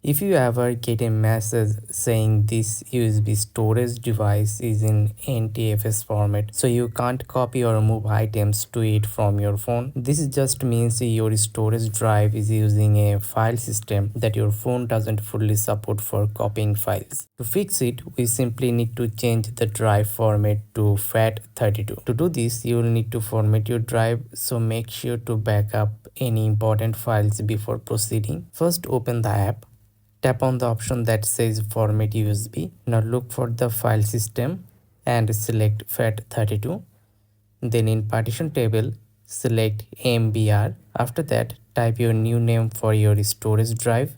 If you ever get a message saying this USB storage device is in NTFS format, so you can't copy or move items to it from your phone, this just means your storage drive is using a file system that your phone doesn't fully support for copying files. To fix it, we simply need to change the drive format to FAT32. To do this, you will need to format your drive, so make sure to back up any important files before proceeding. First, open the app. Tap on the option that says Format USB. Now look for the file system and select FAT32. Then in partition table, select MBR. After that, type your new name for your storage drive.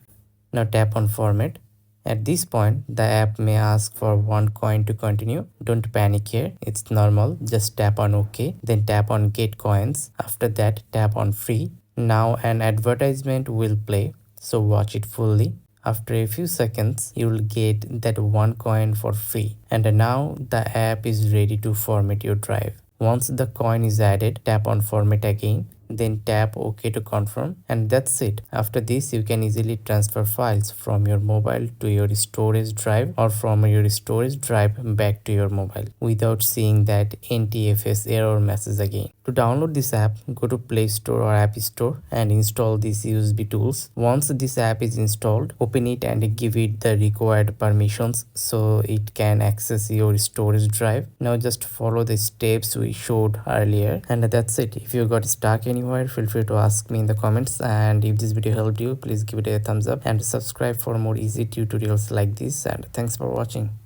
Now tap on Format. At this point, the app may ask for one coin to continue. Don't panic here, it's normal. Just tap on OK, then tap on Get Coins. After that, tap on Free. Now an advertisement will play, so watch it fully. After a few seconds, you will get that one coin for free. And now the app is ready to format your drive. Once the coin is added, tap on Format again, then tap OK to confirm, and that's it. After this, you can easily transfer files from your mobile to your storage drive or from your storage drive back to your mobile without seeing that NTFS error message again. To download this app, go to Play Store or App Store and install these USB tools. Once this app is installed, open it and give it the required permissions so it can access your storage drive. Now just follow the steps we showed earlier, and that's it. If you got stuck anywhere, feel free to ask me in the comments, and if this video helped you, please give it a thumbs up and subscribe for more easy tutorials like this, and thanks for watching.